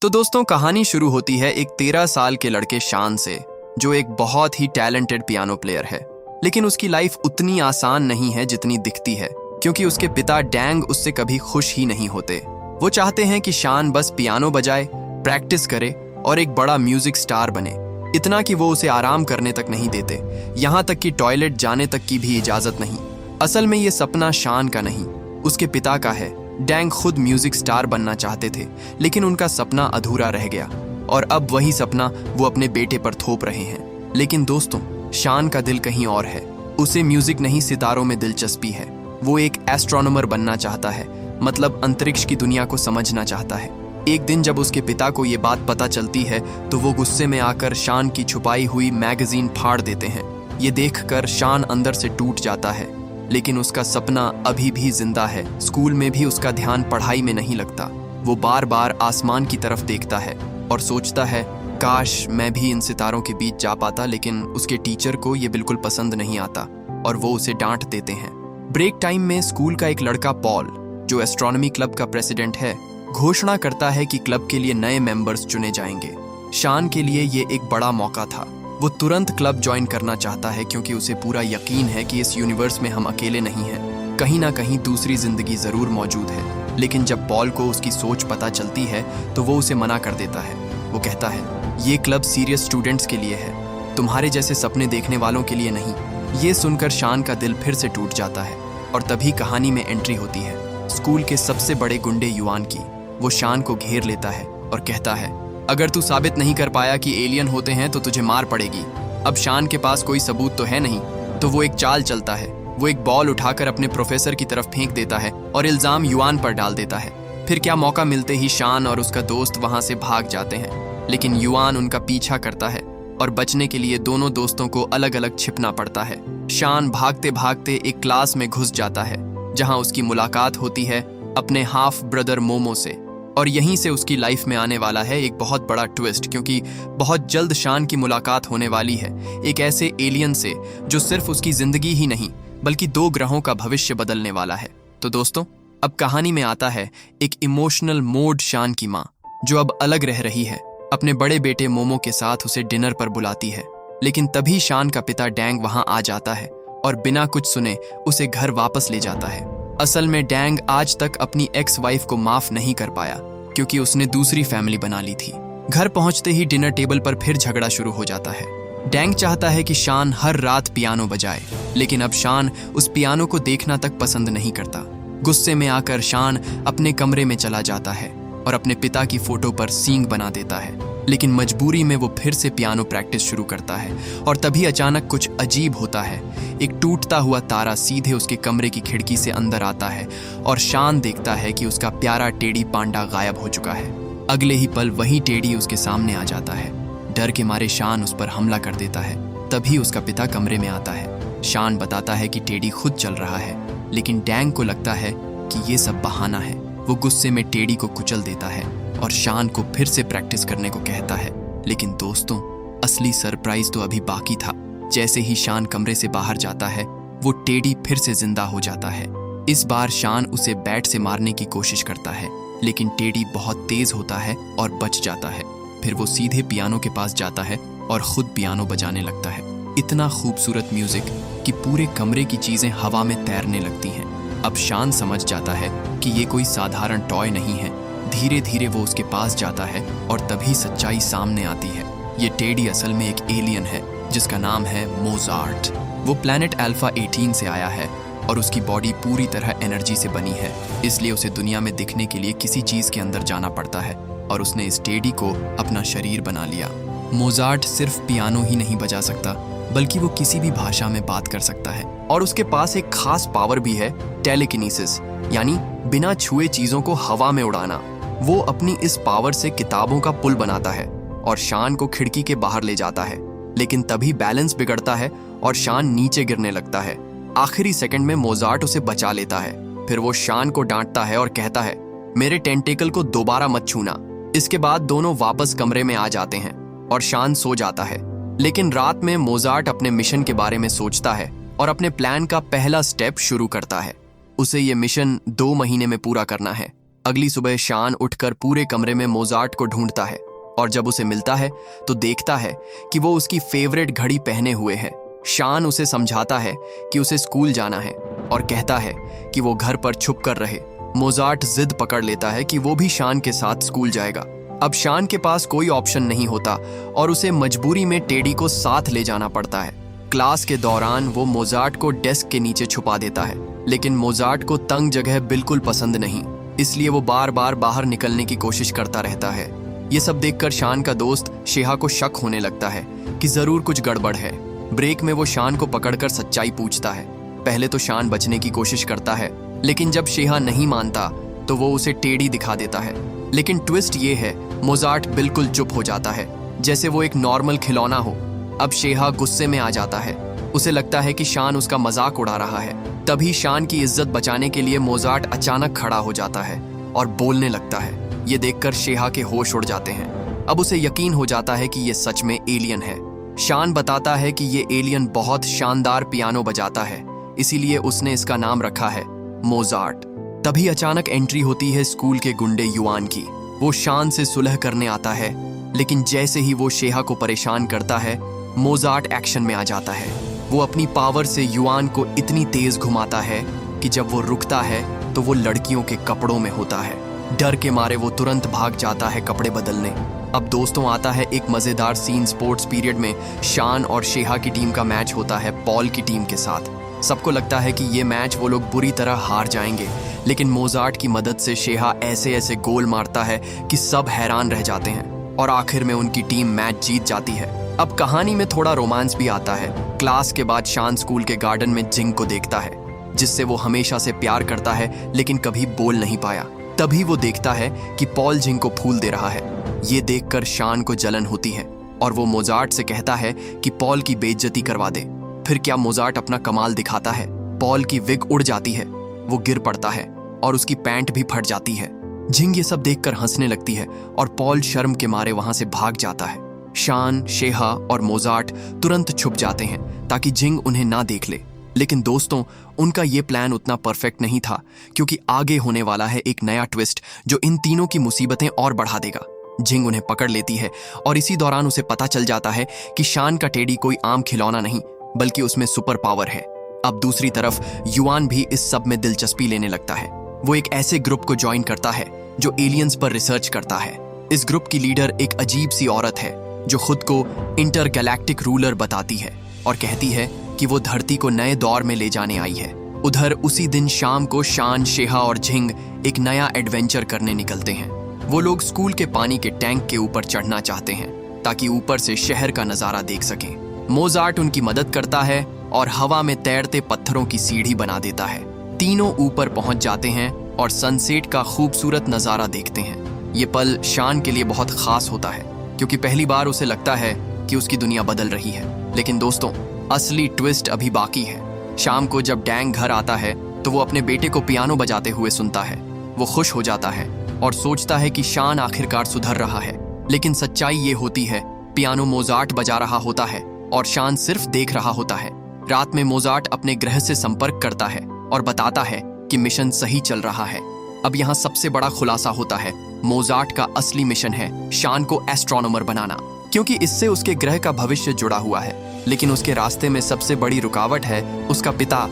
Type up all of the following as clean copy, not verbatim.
तो दोस्तों, कहानी शुरू होती है एक 13 साल के लड़के शान से, जो एक बहुत ही टैलेंटेड पियानो प्लेयर है। लेकिन उसकी लाइफ उतनी आसान नहीं है जितनी दिखती है, क्योंकि उसके पिता डैंग उससे कभी खुश ही नहीं होते। वो चाहते हैं कि शान बस पियानो बजाए, प्रैक्टिस करे और एक बड़ा म्यूजिक स्टार बने। इतना कि वो उसे आराम करने तक नहीं देते, यहाँ तक कि टॉयलेट जाने तक की भी इजाजत नहीं। असल में ये सपना शान का नहीं, उसके पिता का है। डैंग खुद म्यूजिक स्टार बनना चाहते थे, लेकिन उनका सपना अधूरा रह गया और अब वही सपना वो अपने बेटे पर थोप रहे हैं। लेकिन दोस्तों, शान का दिल कहीं और है। उसे म्यूजिक नहीं, सितारों में दिलचस्पी है। वो एक एस्ट्रोनॉमर बनना चाहता है, मतलब अंतरिक्ष की दुनिया को समझना चाहता है। एक दिन जब उसके पिता को ये बात पता चलती है तो वो गुस्से में आकर शान की छुपाई हुई मैगजीन फाड़ देते हैं। ये देखकर शान अंदर से टूट जाता है, लेकिन उसका सपना अभी भी जिंदा है। स्कूल में भी उसका ध्यान पढ़ाई में नहीं लगता। वो बार बार आसमान की तरफ देखता है और सोचता है, काश मैं भी इन सितारों के बीच जा पाता। लेकिन उसके टीचर को ये बिल्कुल पसंद नहीं आता और वो उसे डांट देते हैं। ब्रेक टाइम में स्कूल का एक लड़का पॉल, जो एस्ट्रोनॉमी क्लब का प्रेसिडेंट है, घोषणा करता है कि क्लब के लिए नए मेंबर्स चुने जाएंगे। शान के लिए ये एक बड़ा मौका था। वो तुरंत क्लब ज्वाइन करना चाहता है, क्योंकि उसे पूरा यकीन है कि इस यूनिवर्स में हम अकेले नहीं हैं। कहीं ना कहीं दूसरी जिंदगी जरूर मौजूद है। लेकिन जब पॉल को उसकी सोच पता चलती है तो वो उसे मना कर देता है। वो कहता है, ये क्लब सीरियस स्टूडेंट्स के लिए है, तुम्हारे जैसे सपने देखने वालों के लिए नहीं। ये सुनकर शान का दिल फिर से टूट जाता है और तभी कहानी में एंट्री होती है स्कूल के सबसे बड़े गुंडे युआन की। वो शान को घेर लेता है और कहता है, अगर तू साबित नहीं कर पाया कि एलियन होते हैं तो तुझे मार पड़ेगी। अब शान के पास कोई सबूत तो है नहीं, तो वो एक चाल चलता है। वो एक बॉल उठाकर अपने प्रोफेसर की तरफ फेंक देता है और इल्जाम युआन पर डाल देता है। फिर क्या, मौका मिलते ही शान और उसका दोस्त वहां से भाग जाते हैं। लेकिन युआन उनका पीछा करता है और बचने के लिए दोनों दोस्तों को अलग अलग छिपना पड़ता है। शान भागते भागते एक क्लास में घुस जाता है, जहां उसकी मुलाकात होती है अपने हाफ ब्रदर मोमो से। और यहीं से उसकी लाइफ में आने वाला है एक बहुत बड़ा ट्विस्ट, क्योंकि बहुत जल्द शान की मुलाकात होने वाली है एक ऐसे एलियन से जो सिर्फ उसकी जिंदगी ही नहीं बल्कि 2 ग्रहों का भविष्य बदलने वाला है। तो दोस्तों, अब कहानी में आता है एक इमोशनल मोड। शान की माँ, जो अब अलग रह रही है, अपने बड़े बेटे मोमो के साथ उसे डिनर पर बुलाती है। लेकिन तभी शान का पिता डैंग वहां आ जाता है और बिना कुछ सुने उसे घर वापस ले जाता है। असल में डैंग आज तक अपनी एक्स वाइफ को माफ नहीं कर पाया, क्योंकि उसने दूसरी फैमिली बना ली थी। घर पहुंचते ही डिनर टेबल पर फिर झगड़ा शुरू हो जाता है। डैंग चाहता है कि शान हर रात पियानो बजाए, लेकिन अब शान उस पियानो को देखना तक पसंद नहीं करता। गुस्से में आकर शान अपने कमरे में चला जाता है और अपने पिता की फोटो पर सींग बना देता है। लेकिन मजबूरी में वो फिर से पियानो प्रैक्टिस शुरू करता है और तभी अचानक कुछ अजीब होता है। एक टूटता हुआ तारा सीधे उसके कमरे की खिड़की से अंदर आता है और शान देखता है कि उसका प्यारा टेडी पांडा गायब हो चुका है। अगले ही पल वही टेडी उसके सामने आ जाता है। डर के मारे शान उस पर हमला कर देता है। तभी उसका पिता कमरे में आता है। शान बताता है कि टेडी खुद चल रहा है, लेकिन डैंग को लगता है कि ये सब बहाना है। वो गुस्से में टेडी को कुचल देता है और शान को फिर से प्रैक्टिस करने को कहता है। लेकिन दोस्तों, असली सरप्राइज तो अभी बाकी था। जैसे ही शान कमरे से बाहर जाता है, वो टेडी फिर से जिंदा हो जाता है। इस बार शान उसे बैट से मारने की कोशिश करता है, लेकिन टेडी बहुत तेज होता है और बच जाता है। फिर वो सीधे पियानो के पास जाता है और खुद पियानो बजाने लगता है। इतना खूबसूरत म्यूजिक कि पूरे कमरे की चीजें हवा में तैरने लगती हैं। अब शान समझ जाता है कि ये कोई साधारण टॉय नहीं है। धीरे धीरे वो उसके पास जाता है और तभी सच्चाई सामने आती है। ये टेडी असल में एक एलियन है जिसका नाम है मोजार्ट। वो प्लैनेट अल्फा 18 से आया है और उसकी बॉडी पूरी तरह एनर्जी से बनी है, इसलिए उसे दुनिया में दिखने के लिए किसी चीज के अंदर जाना पड़ता है और उसने इस टेडी को अपना शरीर बना लिया। मोजार्ट सिर्फ पियानो ही नहीं बजा सकता, बल्कि वो किसी भी भाषा में बात कर सकता है। और उसके पास एक खास पावर भी है, टेलीकिनेसिस, यानी बिना छुए चीजों को हवा में उड़ाना। वो अपनी इस पावर से किताबों का पुल बनाता है और शान को खिड़की के बाहर ले जाता है। लेकिन तभी बैलेंस बिगड़ता है और शान नीचे गिरने लगता है। आखिरी सेकंड में मोजार्ट उसे बचा लेता है। फिर वो शान को डांटता है और कहता है, मेरे टेंटेकल को दोबारा मत छूना। इसके बाद दोनों वापस कमरे में आ जाते हैं और शान सो जाता है। लेकिन रात में मोजार्ट अपने मिशन के बारे में सोचता है और अपने प्लान का पहला स्टेप शुरू करता है। उसे ये मिशन 2 महीने में पूरा करना है। अगली सुबह शान उठकर पूरे कमरे में मोजार्ट को ढूंढता है और जब उसे मिलता है तो देखता है कि वो उसकी फेवरेट घड़ी पहने हुए है। शान उसे समझाता है कि उसे स्कूल जाना है और कहता है कि वो घर पर छुप कर रहे। मोजार्ट जिद पकड़ लेता है कि वो भी शान के साथ स्कूल जाएगा। अब शान के पास कोई ऑप्शन नहीं होता और उसे मजबूरी में टेडी को साथ ले जाना पड़ता है। क्लास के दौरान वो मोजार्ट को डेस्क के नीचे छुपा देता है, लेकिन मोजार्ट को तंग जगह बिल्कुल पसंद नहीं, इसलिए वो बार बार बाहर निकलने की कोशिश करता रहता है। ये सब देखकर शान का दोस्त शेहा को शक होने लगता है कि जरूर कुछ गड़बड़ है। ब्रेक में वो शान को पकड़कर सच्चाई पूछता है। पहले तो शान बचने की कोशिश करता है, लेकिन जब शेहा नहीं मानता तो वो उसे टेडी दिखा देता है। लेकिन ट्विस्ट ये है, मोजार्ट बिल्कुल चुप हो जाता है, जैसे वो एक नॉर्मल खिलौना हो। अब शेहा गुस्से में आ जाता है। उसे लगता है कि शान उसका मजाक उड़ा रहा है। तभी शान की इज्जत बचाने के लिए मोजार्ट अचानक खड़ा हो जाता है और बोलने लगता है। ये देखकर शेहा के होश उड़ जाते हैं। अब उसे यकीन हो जाता है कि ये सच में एलियन है। शान बताता है कि ये एलियन बहुत शानदार पियानो बजाता है, इसीलिए उसने इसका नाम रखा है मोजार्ट। तभी अचानक एंट्री होती है स्कूल के गुंडे युआन की। वो शान से सुलह करने आता है, लेकिन जैसे ही वो शेहा को परेशान करता है, मोजार्ट एक्शन में आ जाता है। वो अपनी पावर से युआन को इतनी तेज घुमाता है कि जब वो रुकता है तो वो लड़कियों के कपड़ों में होता है। डर के मारे वो तुरंत भाग जाता है कपड़े बदलने। अब दोस्तों आता है एक मजेदार सीन। स्पोर्ट्स पीरियड में शान और शेहा की टीम का मैच होता है पॉल की टीम के साथ। सबको लगता है कि ये मैच वो लोग बुरी तरह हार जाएंगे, लेकिन मोजार्ट की मदद से शेहा ऐसे ऐसे गोल मारता है कि सब हैरान रह जाते हैं और आखिर में उनकी टीम मैच जीत जाती है। अब कहानी में थोड़ा रोमांस भी आता है। क्लास के बाद शान स्कूल के गार्डन में जिंग को देखता है, जिससे वो हमेशा से प्यार करता है लेकिन कभी बोल नहीं पाया। तभी वो देखता है कि पॉल जिंग को फूल दे रहा है। ये देखकर शान को जलन होती है और वो मोजार्ट से कहता है कि पॉल की बेइज्जती करवा दे। फिर क्या मोजार्ट अपना कमाल दिखाता है। पॉल की विग उड़ जाती है, वो गिर पड़ता है और उसकी पैंट भी फट जाती है। जिंग ये सब देखकर हंसने लगती है और पॉल शर्म के मारे वहां से भाग जाता है। शान, शेहा और मोजार्ट तुरंत छुप जाते हैं ताकि जिंग उन्हें ना देख ले। लेकिन दोस्तों, उनका ये प्लान उतना परफेक्ट नहीं था, क्योंकि आगे होने वाला है एक नया ट्विस्ट जो इन तीनों की मुसीबतें और बढ़ा देगा। जिंग उन्हें पकड़ लेती है और इसी दौरान उसे पता चल जाता है कि शान का टेडी कोई आम खिलौना नहीं, बल्कि उसमें सुपर पावर है। अब दूसरी तरफ युआन भी इस सब में दिलचस्पी लेने लगता है। वो एक ऐसे ग्रुप को ज्वाइन करता है जो एलियंस पर रिसर्च करता है। इस ग्रुप की लीडर एक अजीब सी औरत है जो खुद को इंटरगैलेक्टिक रूलर बताती है और कहती है कि वो धरती को नए दौर में ले जाने आई है। उधर उसी दिन शाम को शान, शेहा और जिंग एक नया एडवेंचर करने निकलते हैं। वो लोग स्कूल के पानी के टैंक के ऊपर चढ़ना चाहते हैं ताकि ऊपर से शहर का नजारा देख सकें। मोजार्ट उनकी मदद करता है और हवा में तैरते पत्थरों की सीढ़ी बना देता है। तीनों ऊपर पहुंच जाते हैं और सनसेट का खूबसूरत नजारा देखते हैं। ये पल शान के लिए बहुत खास होता है, क्योंकि पहली बार उसे लगता है कि उसकी दुनिया बदल रही है। लेकिन दोस्तों, असली ट्विस्ट अभी बाकी है। शाम को जब डैंग घर आता है तो वो अपने बेटे को पियानो बजाते हुए सुनता है। वो खुश हो जाता है और सोचता है कि शान आखिरकार सुधर रहा है। लेकिन सच्चाई ये होती है, पियानो मोजार्ट बजा रहा होता है और शान सिर्फ देख रहा होता है। रात में मोजार्ट अपने ग्रह से संपर्क करता है और बताता है कि मिशन सही चल रहा है। अब यहाँ सबसे बड़ा खुलासा होता है, मोजार्ट का असली मिशन है शान को एस्ट्रोनॉमर बनाना, क्योंकि इससे उसके ग्रह का भविष्य जुड़ा हुआ है। लेकिन उसके रास्ते में सबसे बड़ी रुकावट है उसका पिता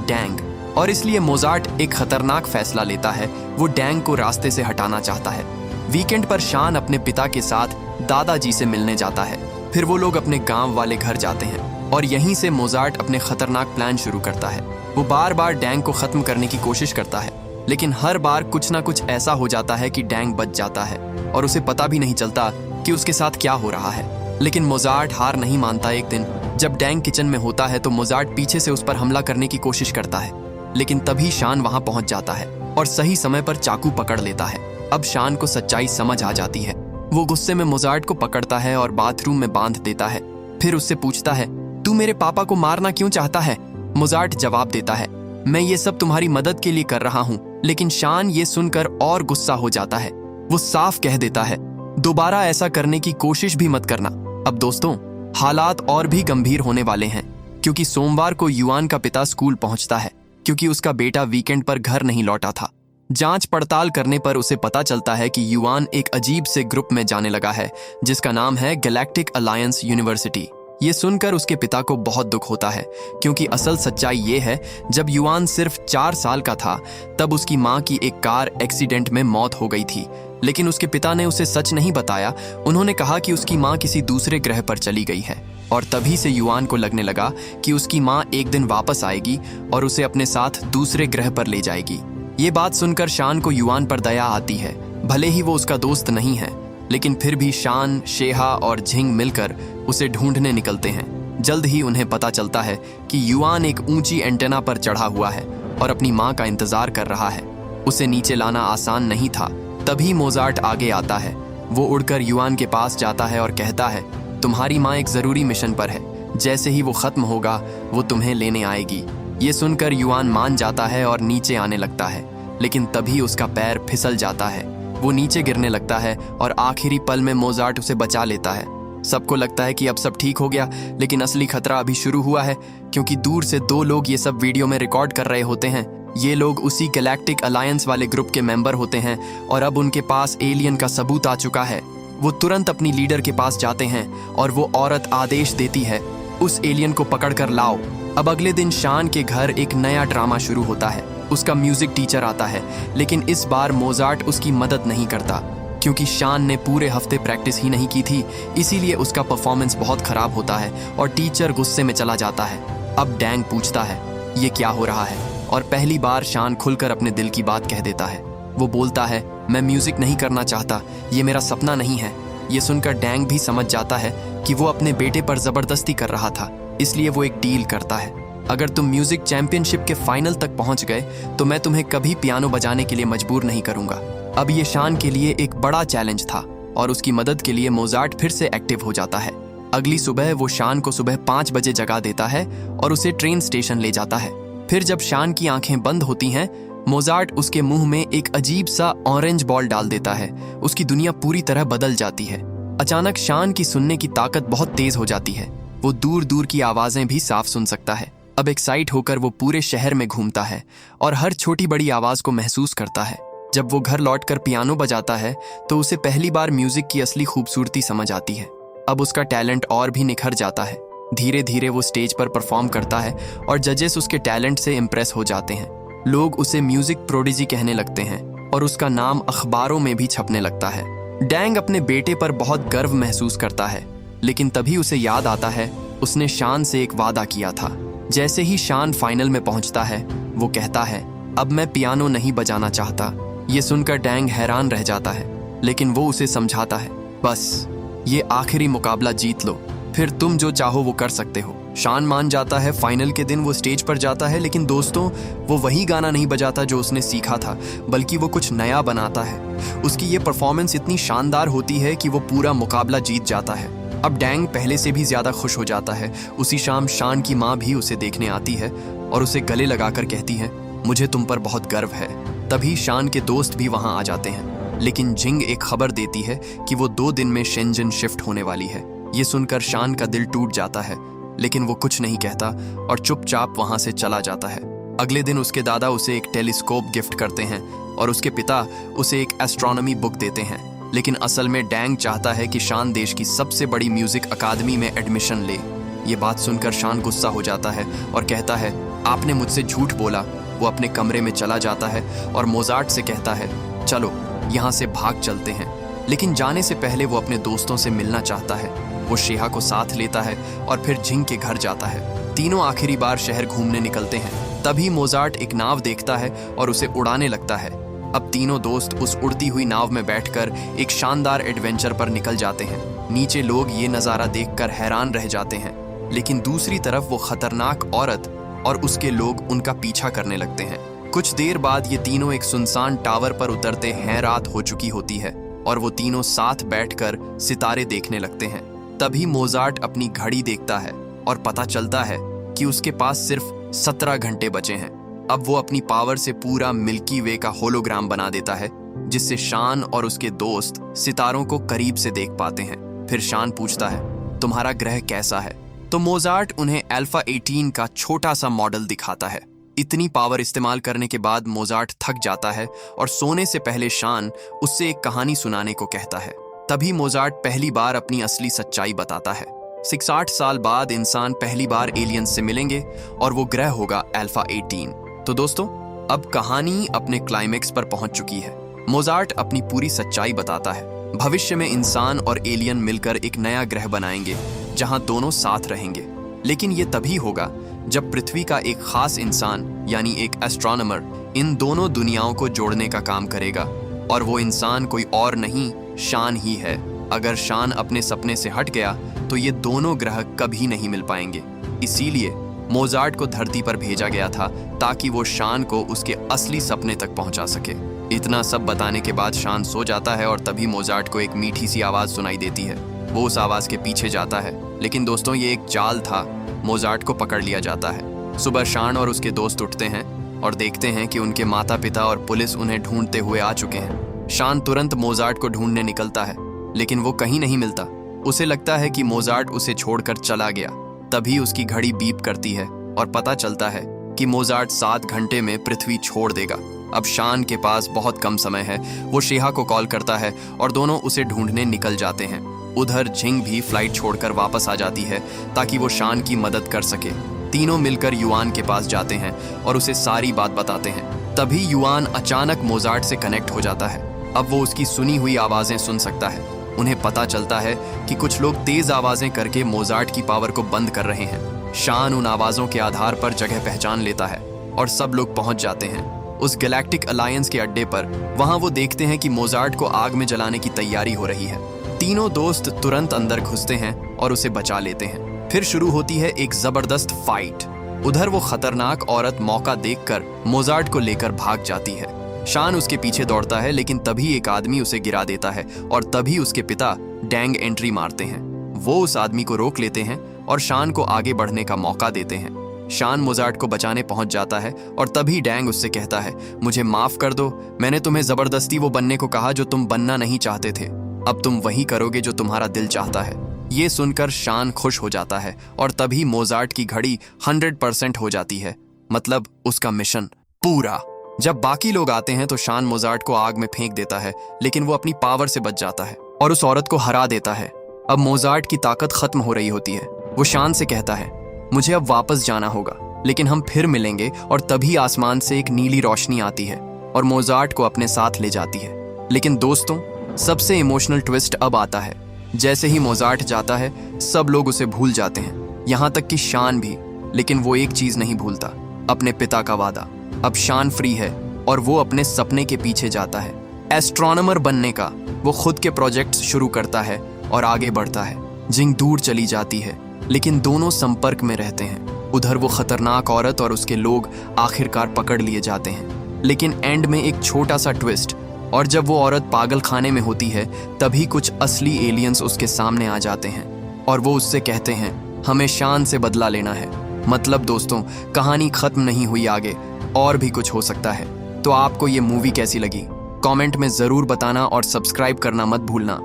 डैंग, और इसलिए मोजार्ट एक खतरनाक फैसला लेता है। वो डैंग को रास्ते से हटाना चाहता है। वीकेंड पर शान अपने पिता के साथ दादाजी से मिलने जाता है। फिर वो लोग अपने गांव वाले घर जाते हैं और यहीं से मोजार्ट अपने खतरनाक प्लान शुरू करता है। वो बार बार डैंग को खत्म करने की कोशिश करता है, लेकिन हर बार कुछ ना कुछ ऐसा हो जाता है कि डैंग बच जाता है और उसे पता भी नहीं चलता कि उसके साथ क्या हो रहा है। लेकिन मोजार्ट हार नहीं मानता। एक दिन जब डैंग किचन में होता है तो मोजार्ट पीछे से उस पर हमला करने की कोशिश करता है, लेकिन तभी शान वहां पहुंच जाता है और सही समय पर चाकू पकड़ लेता है। अब शान को सच्चाई समझ आ जाती है। वो गुस्से में मोजार्ट को पकड़ता है और बाथरूम में बांध देता है। फिर उससे पूछता है, तू मेरे पापा को मारना क्यों चाहता है? मोजार्ट जवाब देता है, मैं ये सब तुम्हारी मदद के लिए कर रहा हूँ। लेकिन शान ये सुनकर और गुस्सा हो जाता है। वो साफ कह देता है, दोबारा ऐसा करने की कोशिश भी मत करना। अब दोस्तों, हालात और भी गंभीर होने वाले हैं, क्योंकि सोमवार को युआन का पिता स्कूल पहुंचता है, क्योंकि उसका बेटा वीकेंड पर घर नहीं लौटा था। जांच पड़ताल करने पर उसे पता चलता है कि युआन एक अजीब से ग्रुप में जाने लगा है जिसका नाम है गैलेक्टिक अलायंस यूनिवर्सिटी। ये सुनकर उसके पिता को बहुत दुख होता है, क्योंकि असल सच्चाई ये है, जब युआन सिर्फ 4 साल का था तब उसकी माँ की एक कार एक्सीडेंट में मौत हो गई थी। लेकिन उसके पिता ने उसे सच नहीं बताया। उन्होंने कहा कि उसकी माँ किसी दूसरे ग्रह पर चली गई है, और तभी से युआन को लगने लगा कि उसकी माँ एक दिन वापस आएगी और उसे अपने साथ दूसरे ग्रह पर ले जाएगी। ये बात सुनकर शान को युआन पर दया आती है। भले ही वो उसका दोस्त नहीं है, लेकिन फिर भी शान, शेहा और झिंग मिलकर उसे ढूंढने निकलते हैं। जल्द ही उन्हें पता चलता है कि युआन एक ऊंची एंटेना पर चढ़ा हुआ है और अपनी माँ का इंतजार कर रहा है। उसे नीचे लाना आसान नहीं था। तभी मोजार्ट आगे आता है। वो उड़कर युआन के पास जाता है और कहता है, तुम्हारी माँ एक जरूरी मिशन पर है, जैसे ही वो खत्म होगा वो तुम्हें लेने आएगी। ये सुनकर युआन मान जाता है और नीचे आने लगता है, लेकिन तभी उसका पैर फिसल जाता है। वो नीचे गिरने लगता है और आखिरी पल में मोजार्ट उसे बचा लेता है। सबको लगता है कि अब सब ठीक हो गया, लेकिन असली खतरा अभी शुरू हुआ है, क्योंकि दूर से 2 लोग ये सब वीडियो में रिकॉर्ड कर रहे होते हैं। ये लोग उसी गैलेक्टिक अलायंस वाले ग्रुप के मेंबर होते हैं और अब उनके पास एलियन का सबूत आ चुका है। वो तुरंत अपनी लीडर के पास जाते हैं और वो औरत आदेश देती है, उस एलियन को पकड़ कर लाओ। अब अगले दिन शान के घर एक नया ड्रामा शुरू होता है। उसका म्यूजिक टीचर आता है, लेकिन इस बार मोजार्ट उसकी मदद नहीं करता, क्योंकि शान ने पूरे हफ्ते प्रैक्टिस ही नहीं की थी। इसीलिए उसका परफॉर्मेंस बहुत खराब होता है और टीचर गुस्से में चला जाता है। अब डैंग पूछता है, ये क्या हो रहा है? और पहली बार शान खुलकर अपने दिल की बात कह देता है। वो बोलता है, मैं म्यूजिक नहीं करना चाहता, ये मेरा सपना नहीं है। ये सुनकर डैंग भी समझ जाता है कि वो अपने बेटे पर जबरदस्ती कर रहा था, इसलिए वो एक डील करता है। अगर तुम म्यूजिक चैंपियनशिप के फाइनल तक पहुंच गए तो मैं तुम्हें कभी पियानो बजाने के लिए मजबूर नहीं करूंगा। अब ये शान के लिए एक बड़ा चैलेंज था और उसकी मदद के लिए मोजार्ट फिर से एक्टिव हो जाता है। अगली सुबह वो शान को सुबह 5 बजे जगा देता है और उसे ट्रेन स्टेशन ले जाता है। फिर जब शान की आंखें बंद होती हैं, मोजार्ट उसके मुंह में एक अजीब सा ऑरेंज बॉल डाल देता है। उसकी दुनिया पूरी तरह बदल जाती है। अचानक शान की सुनने की ताकत बहुत तेज हो जाती है। वो दूर दूर की आवाजें भी साफ सुन सकता है। अब एक्साइट होकर वो पूरे शहर में घूमता है और हर छोटी बड़ी आवाज को महसूस करता है। जब वो घर लौटकर पियानो बजाता है तो उसे पहली बार म्यूजिक की असली खूबसूरती समझ आती है। अब उसका टैलेंट और भी निखर जाता है। धीरे धीरे वो स्टेज पर परफॉर्म करता है और जजेस उसके टैलेंट से इम्प्रेस हो जाते हैं। लोग उसे म्यूजिक प्रोडिजी कहने लगते हैं और उसका नाम अखबारों में भी छपने लगता है। डैंग अपने बेटे पर बहुत गर्व महसूस करता है, लेकिन तभी उसे याद आता है उसने शान से एक वादा किया था। जैसे ही शान फाइनल में पहुंचता है, वो कहता है, अब मैं पियानो नहीं बजाना चाहता। ये सुनकर डैंग हैरान रह जाता है, लेकिन वो उसे समझाता है, बस ये आखिरी मुकाबला जीत लो, फिर तुम जो चाहो वो कर सकते हो। शान मान जाता है। फाइनल के दिन वो स्टेज पर जाता है, लेकिन दोस्तों, वो वही गाना नहीं बजाता जो उसने सीखा था, बल्कि वो कुछ नया बनाता है। उसकी ये परफॉर्मेंस इतनी शानदार होती है कि वो पूरा मुकाबला जीत जाता है। अब डैंग पहले से भी ज्यादा खुश हो जाता है। उसी शाम शान की माँ भी उसे देखने आती है और उसे गले लगाकर कहती है, मुझे तुम पर बहुत गर्व है। तभी शान के दोस्त भी वहां आ जाते हैं, लेकिन झिंग एक खबर देती है कि वो 2 दिन में शेंजन शिफ्ट होने वाली है। ये सुनकर शान का दिल टूट जाता है, लेकिन वो कुछ नहीं कहता और चुपचाप वहां से चला जाता है। अगले दिन उसके दादा उसे एक टेलीस्कोप गिफ्ट करते हैं और उसके पिता उसे एक एस्ट्रोनॉमी बुक देते हैं। लेकिन असल में डैंग चाहता है कि शान देश की सबसे बड़ी म्यूजिक अकादमी में एडमिशन ले। ये बात सुनकर शान गुस्सा हो जाता है और कहता है, आपने मुझसे झूठ बोला। वो अपने कमरे में चला जाता है और मोजार्ट से कहता है, चलो यहाँ से भाग चलते हैं। लेकिन जाने से पहले वो अपने दोस्तों से मिलना चाहता है। वो शेहा को साथ लेता है और फिर झिंग के घर जाता है। तीनों आखिरी बार शहर घूमने निकलते हैं। तभी मोजार्ट एक नाव देखता है और उसे उड़ाने लगता है। अब तीनों दोस्त उस उड़ती हुई नाव में बैठकर एक शानदार एडवेंचर पर निकल जाते हैं। नीचे लोग ये नज़ारा देखकर हैरान रह जाते हैं, लेकिन दूसरी तरफ वो खतरनाक औरत और उसके लोग उनका पीछा करने लगते हैं। कुछ देर बाद ये तीनों एक सुनसान टावर पर उतरते हैं। रात हो चुकी होती है और वो तीनों साथ बैठकर सितारे देखने लगते हैं। तभी मोजार्ट अपनी घड़ी देखता है और पता चलता है कि उसके पास सिर्फ 17 घंटे बचे हैं। अब वो अपनी पावर से पूरा मिल्की वे का होलोग्राम बना देता है, जिससे शान और उसके दोस्त सितारों को करीब से देख पाते हैं। फिर शान पूछता है, तुम्हारा ग्रह कैसा है? तो मोजार्ट उन्हें अल्फा 18 का छोटा सा मॉडल दिखाता है। इतनी पावर इस्तेमाल करने के बाद मोजार्ट थक जाता है और सोने से पहले शान उससे एक कहानी सुनाने को कहता है। तभी मोजार्ट पहली बार अपनी असली सच्चाई बताता है। 68 साल बाद इंसान पहली बार एलियंस से मिलेंगे और वो ग्रह होगा अल्फा 18। तो दोस्तों, अब कहानी अपने क्लाइमेक्स पर पहुंच चुकी है। मोजार्ट अपनी पूरी सच्चाई बताता है। भविष्य में इंसान और एलियन मिलकर एक नया ग्रह बनाएंगे जहां दोनों साथ रहेंगे। लेकिन ये तभी होगा जब पृथ्वी का एक खास इंसान यानी एक एस्ट्रोनॉमर इन दोनों दुनियाओं को जोड़ने का काम करेगा। और वो इंसान कोई और नहीं, शान ही है। अगर शान अपने सपने से हट गया तो ये दोनों ग्रह कभी नहीं मिल पाएंगे। इसीलिए मोजार्ट को धरती पर भेजा गया था ताकि वो शान को उसके असली सपने तक पहुंचा सके। इतना सब बताने के बाद शान सो जाता है और तभी मोजार्ट को एक मीठी सी आवाज सुनाई देती है। वो उस आवाज के पीछे जाता है, लेकिन दोस्तों ये एक जाल था। मोजार्ट को पकड़ लिया जाता है। सुबह शान और उसके दोस्त उठते हैं और देखते हैं कि उनके माता पिता और पुलिस उन्हें ढूंढते हुए आ चुके हैं। शान तुरंत मोजार्ट को ढूंढने निकलता है, लेकिन वो कहीं नहीं मिलता। उसे लगता है कि मोजार्ट उसे छोड़कर चला गया। तभी उसकी घड़ी बीप करती है और पता चलता है कि मोजार्ट 7 घंटे में पृथ्वी छोड़ देगा। अब शान के पास बहुत कम समय है। वो शेहा को कॉल करता है और दोनों उसे ढूंढने निकल जाते हैं। उधर झिंग भी फ्लाइट छोड़कर वापस आ जाती है ताकि वो शान की मदद कर सके। तीनों मिलकर युआन के पास जाते हैं और उसे सारी बात बताते हैं। तभी युआन अचानक मोजार्ट से कनेक्ट हो जाता है। अब वो उसकी सुनी हुई आवाजें सुन सकता है। उन्हें पता चलता है कि कुछ लोग तेज आवाजें करके मोजार्ट की पावर को बंद कर रहे हैं। शान उन आवाजों के आधार पर जगह पहचान लेता है और सब लोग पहुंच जाते हैं उस गैलेक्टिक अलायंस के अड्डे पर। वहां वो देखते हैं कि मोजार्ट को आग में जलाने की तैयारी हो रही है। तीनों दोस्त तुरंत अंदर घुसते हैं और उसे बचा लेते हैं। फिर शुरू होती है एक जबरदस्त फाइट। उधर वो खतरनाक औरत मौका देखकर मोजार्ट को लेकर भाग जाती है। शान उसके पीछे दौड़ता है, लेकिन तभी एक आदमी उसे गिरा देता है और तभी उसके पिता डैंग एंट्री मारते हैं। वो उस आदमी को रोक लेते हैं और शान को आगे बढ़ने का मौका देते हैं। शान मोजार्ट को बचाने पहुंच जाता है और तभी डैंग उससे कहता है, मुझे माफ कर दो, मैंने तुम्हें जबरदस्ती वो बनने को कहा जो तुम बनना नहीं चाहते थे। अब तुम वही करोगे जो तुम्हारा दिल चाहता है। ये सुनकर शान खुश हो जाता है और तभी मोजार्ट की घड़ी 100% हो जाती है, मतलब उसका मिशन पूरा। जब बाकी लोग आते हैं तो शान मोजार्ट को आग में फेंक देता है, लेकिन वो अपनी पावर से बच जाता है और उस औरत को हरा देता है। अब मोजार्ट की ताकत खत्म हो रही होती है। वो शान से कहता है, मुझे अब वापस जाना होगा, लेकिन हम फिर मिलेंगे। और तभी आसमान से एक नीली रोशनी आती है और मोजार्ट को अपने साथ ले जाती है। लेकिन दोस्तों, सबसे इमोशनल ट्विस्ट अब आता है। जैसे ही मोजार्ट जाता है, सब लोग उसे भूल जाते हैं, यहाँ तक कि शान भी। लेकिन वो एक चीज नहीं भूलता, अपने पिता का वादा। अब शान फ्री है और वो अपने सपने के पीछे जाता है, एस्ट्रोनॉमर बनने का। वो खुद के प्रोजेक्ट्स शुरू करता है और आगे बढ़ता है। जिंग दूर चली जाती है, लेकिन दोनों संपर्क में रहते हैं। उधर वो खतरनाक औरत और उसके लोग आखिरकार पकड़ लिए जाते हैं, लेकिन एंड में एक छोटा सा ट्विस्ट। और जब वो औरत पागल खाने में होती है, तभी कुछ असली एलियंस उसके सामने आ जाते हैं और वो उससे कहते हैं, हमें शान से बदला लेना है। मतलब दोस्तों, कहानी खत्म नहीं हुई, आगे और भी कुछ हो सकता है। तो आपको ये मूवी कैसी लगी? कमेंट में जरूर बताना और सब्सक्राइब करना मत भूलना।